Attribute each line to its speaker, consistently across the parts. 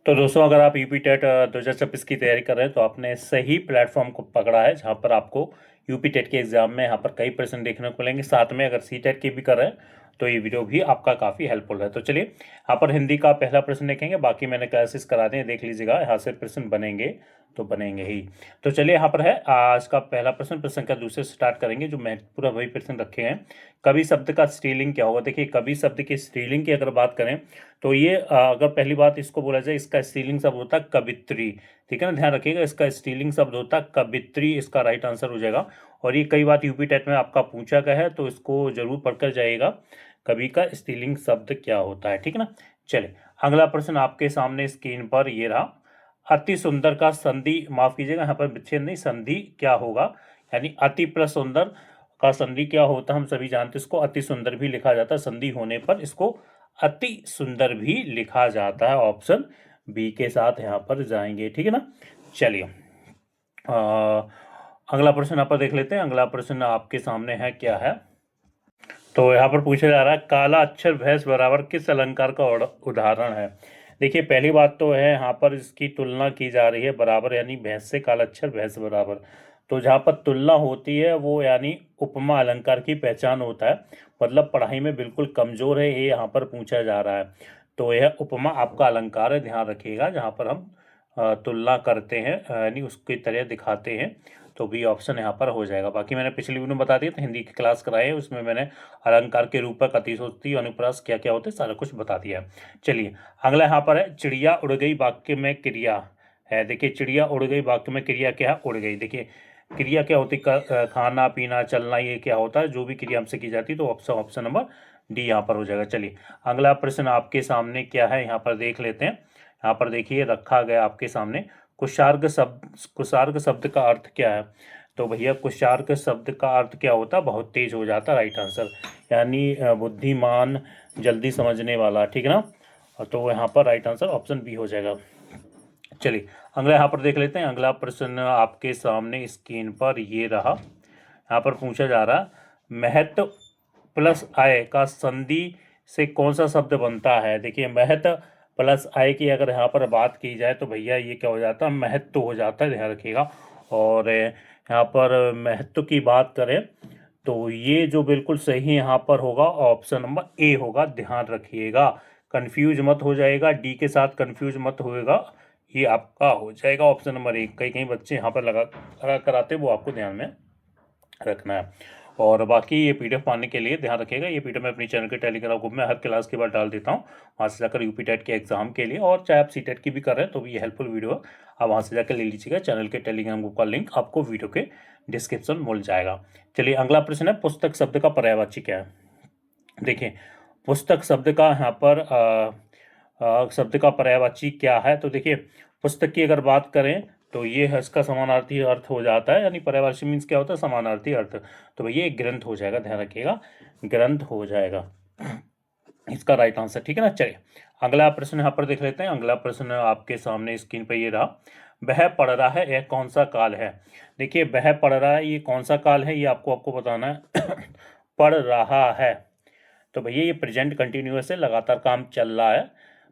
Speaker 1: तो दोस्तों, अगर आप यूपी टेट 2026 की तैयारी कर रहे हैं तो आपने सही प्लेटफॉर्म को पकड़ा है, जहां पर आपको यूपी टेट के एग्जाम में यहाँ पर कई प्रश्न देखने को मिलेंगे। साथ में अगर सी टेट की भी कर रहे हैं तो ये वीडियो भी आपका काफ़ी हेल्पफुल है। तो चलिए, यहाँ पर हिंदी का पहला प्रश्न देखेंगे, बाकी मैंने क्लासेस करा दिए, देख लीजिएगा, यहाँ से प्रश्न बनेंगे तो बनेंगे ही। तो चलिए, यहाँ पर है आज का पहला प्रश्न। प्रश्न का दूसरे से स्टार्ट करेंगे, जो महत्वपूर्ण वही प्रश्न रखे हैं। कवि शब्द का स्त्रीलिंग क्या होगा? देखिए, कवि शब्द की स्त्रीलिंग की अगर बात करें तो ये अगर पहली बात इसको बोला जाए, इसका स्त्रीलिंग शब्द होता है कवित्री। ठीक है ना, ध्यान रखिएगा, इसका स्त्रीलिंग शब्द होता है कवित्री, इसका राइट आंसर हो जाएगा। और ये कई बार यूपी टेट में आपका पूछा गया है, तो इसको जरूर पढ़कर जाइएगा, कवि का स्त्रीलिंग शब्द क्या होता है। ठीक है ना। चलिए, अगला प्रश्न आपके सामने स्क्रीन पर ये रहा। अति सुंदर का संधि, माफ कीजिएगा, यहाँ पर विच्छेद नहीं, संधि क्या होगा? यानी अति प्लस सुंदर का संधि क्या होता है? हम सभी जानते हैं, इसको अति सुंदर भी लिखा जाता है, संधि होने पर इसको अति सुंदर भी लिखा जाता है। ऑप्शन बी के साथ यहाँ पर जाएंगे। ठीक है ना। चलिए, अगला प्रश्न यहाँ पर देख लेते हैं। अगला प्रश्न आपके सामने है, क्या है? तो यहाँ पर पूछा जा रहा है, काला अक्षर भैंस बराबर किस अलंकार का उदाहरण है? देखिए, पहली बात तो है, यहाँ पर इसकी तुलना की जा रही है, बराबर यानी भैंस से काला अक्षर भैंस बराबर। तो जहाँ पर तुलना होती है वो यानी उपमा अलंकार की पहचान होता है, मतलब पढ़ाई में बिल्कुल कमजोर है, ये यहाँ पर पूछा जा रहा है। तो यह उपमा आपका अलंकार है, ध्यान रखिएगा, जहाँ पर हम तुलना करते हैं, यानी उसकी तरह दिखाते हैं। तो बी ऑप्शन यहाँ पर हो जाएगा। बाकी मैंने पिछली वीडियो में बता दिया था, हिंदी की क्लास कराई है, उसमें मैंने अलंकार के रूपक, अतिशयोक्ति, अनुप्रास क्या क्या होते हैं सारा कुछ बता दिया है। चलिए, अगला यहाँ पर है, चिड़िया उड़ गई वाक्य में क्रिया है। देखिए, चिड़िया उड़ गई वाक्य में क्रिया क्या है? उड़ गई। देखिए, क्रिया क्या होती है? खाना पीना चलना, ये क्या होता है? जो भी क्रिया हमसे की जाती है। तो ऑप्शन नंबर डी यहाँ पर हो जाएगा। चलिए, अगला प्रश्न आपके सामने क्या है, यहाँ पर देख लेते हैं। यहाँ पर देखिए, रखा गया आपके सामने, कुशार्ग शब्द का अर्थ क्या है? तो भैया, कुशार्ग शब्द का अर्थ क्या होता है? बहुत तेज हो जाता है, राइट आंसर, यानी बुद्धिमान, जल्दी समझने वाला। ठीक है ना। तो यहाँ पर राइट आंसर ऑप्शन बी हो जाएगा। चलिए, अगला यहाँ पर देख लेते हैं। अगला प्रश्न आपके सामने स्क्रीन पर ये रहा। यहाँ पर पूछा जा रहा, महत्व प्लस आय का संधि से कौन सा शब्द बनता है? देखिए, महत्व प्लस आय की अगर यहाँ पर बात की जाए तो भैया ये क्या हो जाता है? महत्व हो जाता है, ध्यान रखिएगा। और यहाँ पर महत्व की बात करें तो ये जो बिल्कुल सही यहाँ पर होगा, ऑप्शन नंबर ए होगा, ध्यान रखिएगा, कंफ्यूज मत हो जाएगा, डी के साथ कंफ्यूज मत होएगा, ये आपका हो जाएगा ऑप्शन नंबर ए। कई कई बच्चे यहाँ पर लगा कराते, वो आपको ध्यान में रखना है। और बाकी ये पीडीएफ पाने के लिए ध्यान रखिएगा, ये पीडीएफ मैं अपनी चैनल के टेलीग्राम ग्रुप में हर क्लास के बाद डाल देता हूँ, वहाँ से जाकर यूपी टेट के एग्जाम के लिए, और चाहे आप सी टेट की भी कर रहे हैं तो भी ये हेल्पफुल वीडियो है, आप वहाँ से जाकर ले लीजिएगा। चैनल के टेलीग्राम ग्रुप का लिंक आपको वीडियो के डिस्क्रिप्शन मिल जाएगा। चलिए, अगला प्रश्न है, पुस्तक शब्द का पर्यायवाची क्या है? देखिए, पुस्तक शब्द का यहाँ पर शब्द का पर्यायवाची क्या है? तो देखिए, पुस्तक की अगर बात करें तो ये है, इसका समानार्थी अर्थ हो जाता है, यानी पर्यायवाची मीन्स क्या होता है? समानार्थी अर्थ। तो भैया एक ग्रंथ हो जाएगा, ध्यान रखिएगा, ग्रंथ हो जाएगा इसका राइट आंसर। ठीक है ना। चलिए, अगला प्रश्न यहाँ पर देख लेते हैं। अगला प्रश्न आपके सामने स्क्रीन पर ये रहा, वह पढ़ रहा है, यह कौन सा काल है? देखिए, वह पढ़ रहा है, ये कौन सा काल है, ये आपको बताना है। पढ़ रहा है, तो भैया ये प्रेजेंट कंटिन्यूअस है, लगातार काम चल रहा है,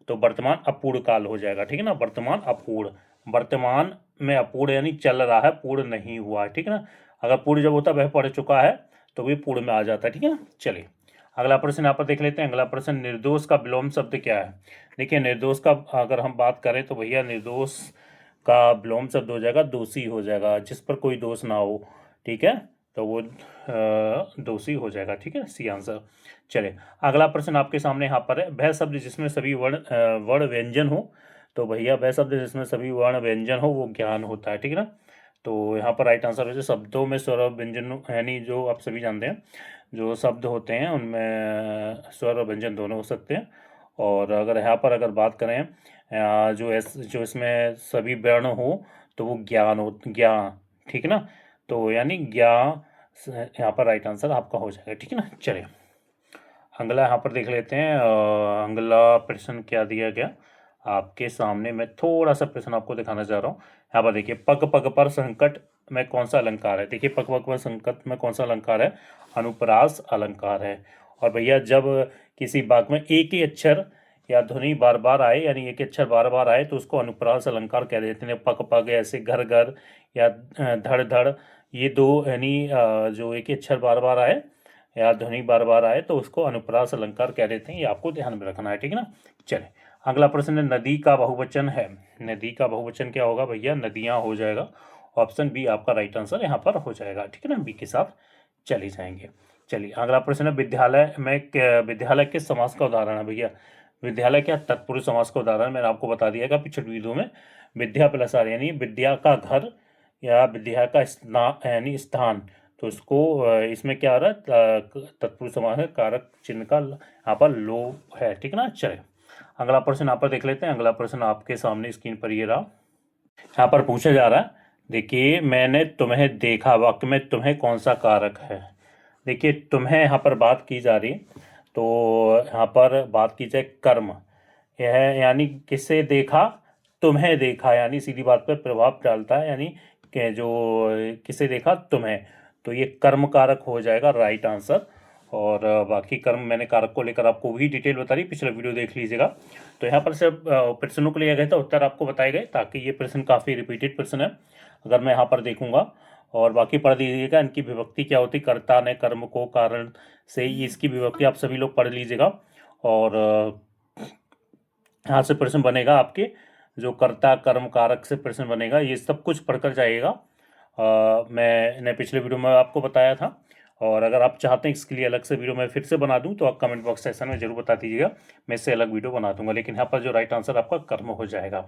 Speaker 1: तो वर्तमान अपूर्ण काल हो जाएगा। ठीक है ना, वर्तमान अपूर्ण, वर्तमान में अपूर्ण यानी चल रहा है, पूर्ण नहीं हुआ है। ठीक है ना, अगर पूर्ण जब होता है वह पढ़ चुका है तो भी पूर्ण में आ जाता है। ठीक है ना। चलिए, अगला प्रश्न यहाँ पर देख लेते हैं। अगला प्रश्न, निर्दोष का विलोम शब्द क्या है? देखिए, निर्दोष का अगर हम बात करें तो भैया निर्दोष का विलोम शब्द हो जाएगा दोषी हो जाएगा, जिस पर कोई दोष ना हो। ठीक है, तो वो दोषी हो जाएगा। ठीक है, सी आंसर। चलिए, अगला प्रश्न आपके सामने यहाँ पर है, वह शब्द जिसमें सभी वर्ण व्यंजन हो। तो भैया, वह शब्द जिसमें सभी वर्ण व्यंजन हो वो ज्ञान होता है। ठीक है ना। तो यहाँ पर राइट आंसर हो जाए, शब्दों में स्वर और व्यंजन, यानी जो आप सभी जानते हैं, जो शब्द होते हैं उनमें स्वर और व्यंजन दोनों हो सकते हैं। और अगर यहाँ पर अगर बात करें जो इसमें सभी वर्ण हो तो वो ज्ञान हो, ज्ञान। ठीक है ना, तो यानी ज्ञान यहाँ पर राइट आंसर आपका हो जाएगा। ठीक है ना। चलिए, अगला यहाँ पर देख लेते हैं। अगला प्रश्न क्या दिया गया आपके सामने, मैं थोड़ा सा प्रश्न आपको दिखाना चाह रहा हूँ। यहाँ पर देखिए, पग पग पर संकट में कौन सा अलंकार है? देखिए, पग पग पर संकट में कौन सा अलंकार है? अनुप्रास अलंकार है। और भैया, जब किसी वाक्य में एक ही अक्षर या ध्वनि बार बार आए, यानी एक अक्षर बार बार आए तो उसको अनुप्रास अलंकार कह देते हैं। पग पग, ऐसे घर घर या धड़ धड़, ये दो यानी जो एक ही अक्षर बार बार आए या ध्वनि बार बार आए तो उसको अनुप्रास अलंकार कह देते हैं। ये आपको ध्यान में रखना है, ठीक है ना। चले, अगला प्रश्न है, नदी का बहुवचन है। नदी का बहुवचन क्या होगा भैया? नदियाँ हो जाएगा। ऑप्शन बी आपका राइट आंसर यहाँ पर हो जाएगा, ठीक है ना। बी के साथ चले जाएंगे। चलिए, अगला प्रश्न है, विद्यालय में विद्यालय किस समास का उदाहरण है भैया? विद्यालय क्या? तत्पुरुष समास का उदाहरण मैंने आपको बता दिया था पिछले वीडियो में। विद्या प्लस आर, यानी विद्या का घर या विद्या का यानी स्थान, तो इसको इसमें क्या आ रहा है? तत्पुरुष समास है, कारक चिन्ह का यहाँ पर लो है, ठीक है ना। चले, अगला प्रश्न यहाँ पर देख लेते हैं। अगला प्रश्न आपके सामने स्क्रीन पर ये रहा। यहाँ पर पूछा जा रहा है, देखिए, मैंने तुम्हें देखा, वाक्य में तुम्हें कौन सा कारक है? देखिए, तुम्हें यहाँ पर बात की जा रही, तो यहाँ पर बात की जाए कर्म, यह यानी किसे देखा? तुम्हें देखा, यानी सीधी बात पर प्रभाव डालता है, यानी कि जो किसे देखा? तुम्हें, तो ये कर्म कारक हो जाएगा राइट आंसर। और बाकी कर्म मैंने कारक को लेकर आपको भी डिटेल बता दी, पिछला वीडियो देख लीजिएगा। तो यहाँ पर सब प्रश्नों को लिया गया था, उत्तर आपको बताए गए, ताकि ये प्रश्न काफ़ी रिपीटेड प्रश्न है। अगर मैं यहाँ पर देखूंगा, और बाकी पढ़ लीजिएगा, इनकी विभक्ति क्या होती, कर्ता ने कर्म को कारण से, इसकी विभक्ति आप सभी लोग पढ़ लीजिएगा। और यहाँ से प्रश्न बनेगा आपके, जो कर्ता कर्म कारक से प्रश्न बनेगा, ये सब कुछ पढ़कर जाइएगा। मैंने पिछले वीडियो में आपको बताया था, और अगर आप चाहते हैं इसके लिए अलग से वीडियो मैं फिर से बना दूं तो आप कमेंट बॉक्स सेक्शन में जरूर बता दीजिएगा, मैं इससे अलग वीडियो बना दूंगा। लेकिन यहाँ पर जो राइट आंसर आपका कर्म हो जाएगा।